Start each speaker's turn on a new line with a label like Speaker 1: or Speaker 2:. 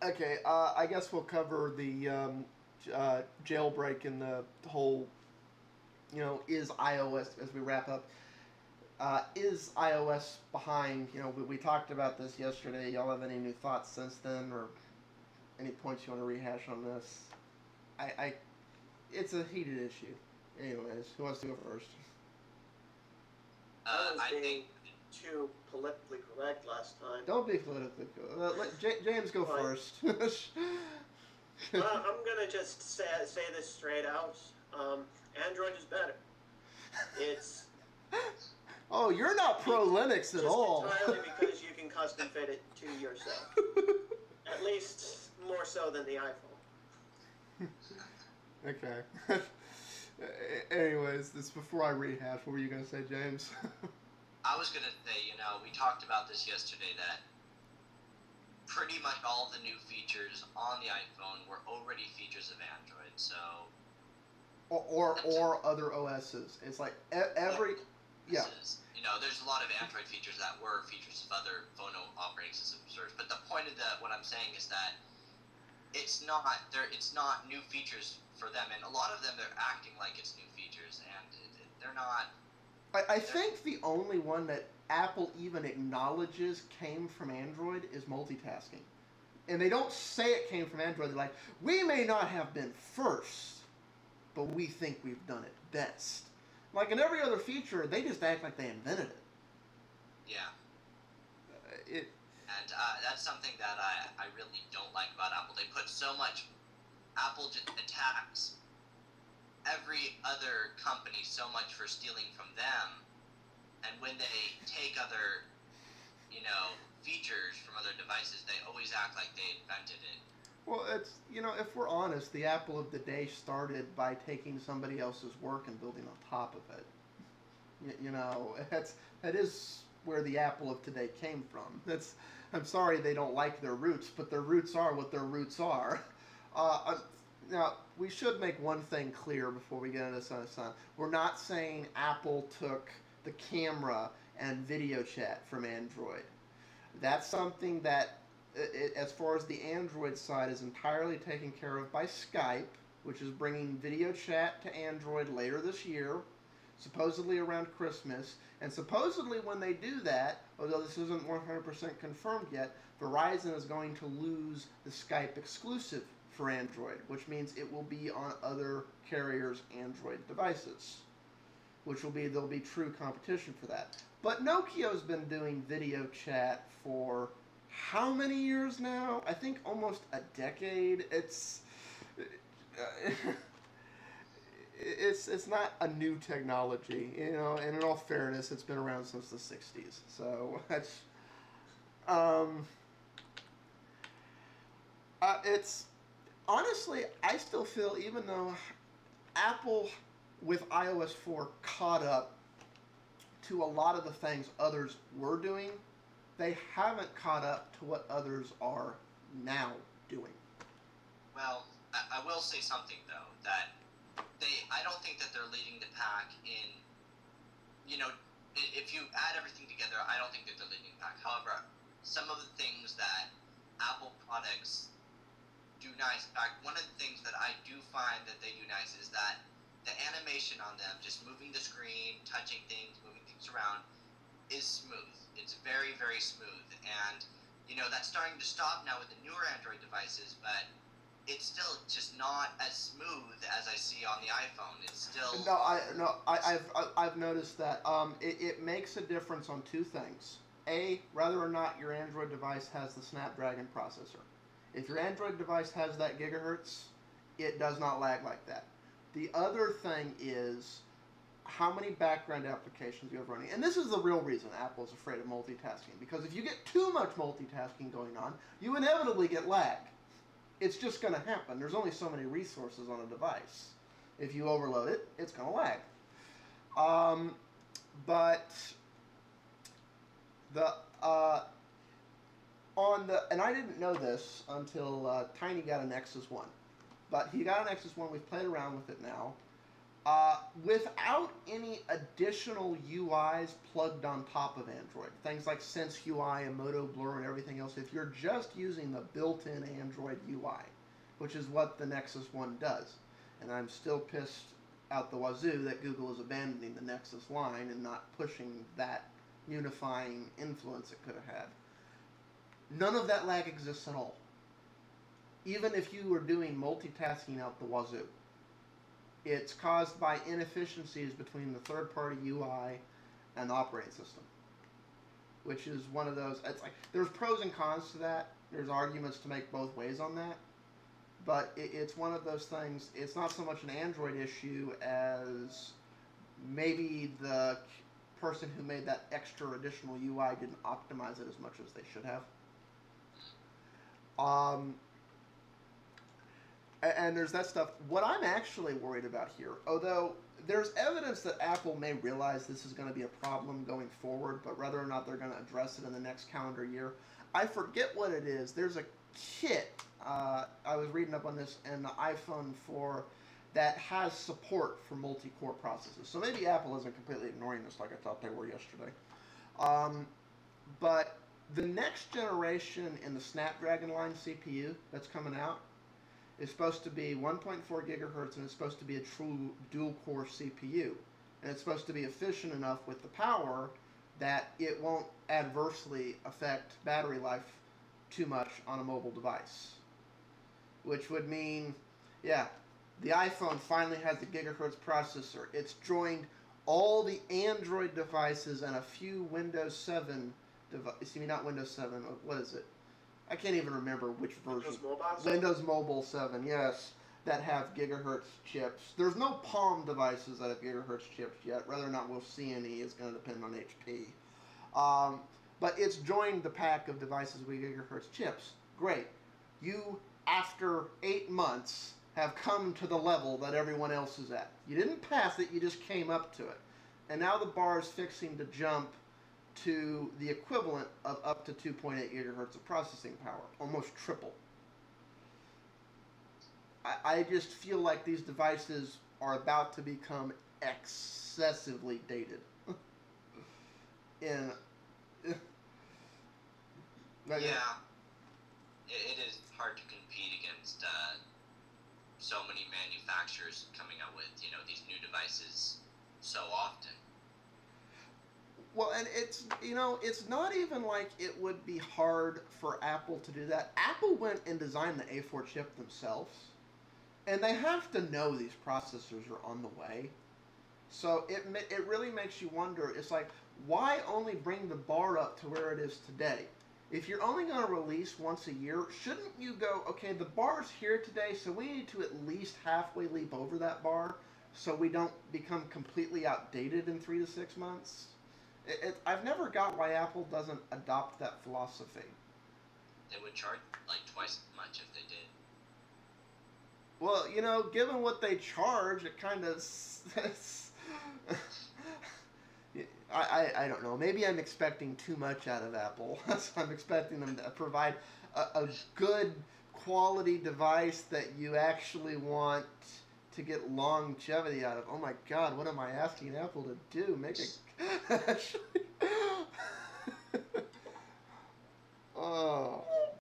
Speaker 1: Okay, I guess we'll cover the jailbreak and the whole, is iOS, as we wrap up, is iOS behind? We talked about this yesterday. Y'all have any new thoughts since then, or any points you want to rehash on this? I it's a heated issue. Anyways, who wants to go first?
Speaker 2: I was
Speaker 3: I
Speaker 2: being
Speaker 3: think
Speaker 2: too politically correct last time.
Speaker 1: Don't be politically correct. Let James go
Speaker 2: Fine.
Speaker 1: first.
Speaker 2: I'm gonna just say this straight out. Android is better. It's
Speaker 1: Oh, you're not pro Linux at
Speaker 2: just
Speaker 1: all.
Speaker 2: entirely because you can custom fit it to yourself. At least more so than the iPhone.
Speaker 1: Okay. Anyways, this before I rehash. What were you gonna say, James?
Speaker 3: I was gonna say, we talked about this yesterday that pretty much all the new features on the iPhone were already features of Android. So
Speaker 1: or other OSs. It's like every yeah.
Speaker 3: There's a lot of Android features that were features of other phone operating systems. But the point of what I'm saying is that it's not new features for them, and a lot of them they're acting like it's new features, and they're not.
Speaker 1: I think the only one that Apple even acknowledges came from Android is multitasking. And they don't say it came from Android. They're like, we may not have been first, but we think we've done it best. Like in every other feature, they just act like they invented it.
Speaker 3: Yeah.
Speaker 1: It
Speaker 3: And that's something that I really don't like about Apple. They put so much. Apple just attacks every other company so much for stealing from them, and when they take other, features from other devices, they always act like they invented it.
Speaker 1: Well, it's if we're honest, the Apple of the day started by taking somebody else's work and building on top of it. That is where the Apple of today came from. I'm sorry they don't like their roots, but their roots are what their roots are. Now, we should make one thing clear before we get into this. We're not saying Apple took the camera and video chat from Android. That's something that, as far as the Android side, is entirely taken care of by Skype, which is bringing video chat to Android later this year, supposedly around Christmas. And supposedly when they do that, although this isn't 100% confirmed yet, Verizon is going to lose the Skype exclusive for Android, which means it will be on other carriers' Android devices, there'll be true competition for that. But Nokia's been doing video chat for how many years now? I think almost a decade. It's not a new technology, and in all fairness, it's been around since the 60s. So that's it's honestly, I still feel, even though Apple with iOS 4 caught up to a lot of the things others were doing, they haven't caught up to what others are now doing.
Speaker 3: Well, I will say something though, that I don't think that they're leading the pack in, if you add everything together, I don't think that they're leading the pack. However, some of the things that Apple products do nice, in fact, one of the things that I do find that they do nice is that the animation on them, just moving the screen, touching things, moving things around, is smooth. It's very, very smooth. And, that's starting to stop now with the newer Android devices, but it's still just not as smooth as I see on the iPhone. It's still...
Speaker 1: I've noticed that. It makes a difference on two things. A, whether or not your Android device has the Snapdragon processor. If your Android device has that gigahertz, it does not lag like that. The other thing is how many background applications you have running. And this is the real reason Apple is afraid of multitasking. Because if you get too much multitasking going on, you inevitably get lag. It's just going to happen. There's only so many resources on a device. If you overload it, it's going to lag. But the and I didn't know this until Tiny got a Nexus 1. But he got a Nexus 1. We've played around with it now. without any additional UIs plugged on top of Android. Things like Sense UI and Moto Blur and everything else. If you're just using the built-in Android UI, which is what the Nexus One does, and I'm still pissed out the wazoo that Google is abandoning the Nexus line and not pushing that unifying influence it could have had. None of that lag exists at all. Even if you were doing multitasking out the wazoo. It's caused by inefficiencies between the third-party UI and the operating system, which is one of those. It's like there's pros and cons to that. There's arguments to make both ways on that, but it's one of those things. It's not so much an Android issue as maybe the person who made that extra additional UI didn't optimize it as much as they should have. And there's that stuff. What I'm actually worried about here, although there's evidence that Apple may realize this is going to be a problem going forward, but whether or not they're going to address it in the next calendar year, I forget what it is. There's a kit, I was reading up on this, in the iPhone 4 that has support for multi-core processors. So maybe Apple isn't completely ignoring this like I thought they were yesterday. But the next generation in the Snapdragon line CPU that's coming out is supposed to be 1.4 gigahertz, and it's supposed to be a true dual-core CPU. And it's supposed to be efficient enough with the power that it won't adversely affect battery life too much on a mobile device. Which would mean, yeah, the iPhone finally has the gigahertz processor. It's joined all the Android devices and a few Windows 7 devices. I mean, not Windows 7, what is it? I can't even remember which version. Windows Mobile 7, yes, that have gigahertz chips. There's no Palm devices that have gigahertz chips yet. Whether or not we'll see any is going to depend on HP. But it's joined the pack of devices with gigahertz chips. Great. You, after 8 months, have come to the level that everyone else is at. You didn't pass it, you just came up to it. And now the bar is fixing to jump to the equivalent of up to 2.8 gigahertz of processing power, almost triple. I just feel like these devices are about to become excessively dated. Yeah,
Speaker 3: it is hard to compete against so many manufacturers coming out with these new devices so often.
Speaker 1: Well, and it's not even like it would be hard for Apple to do that. Apple went and designed the A4 chip themselves, and they have to know these processors are on the way. So it really makes you wonder. It's like, why only bring the bar up to where it is today? If you're only going to release once a year, shouldn't you go, okay, the bar's here today, so we need to at least halfway leap over that bar so we don't become completely outdated in 3 to 6 months? I've never got why Apple doesn't adopt that philosophy.
Speaker 3: They would charge like twice as much if they did.
Speaker 1: Well, given what they charge, it kind of... I don't know. Maybe I'm expecting too much out of Apple. So I'm expecting them to provide a good quality device that you actually want to get longevity out of. Oh my God, what am I asking Apple to do? Make it... Oh.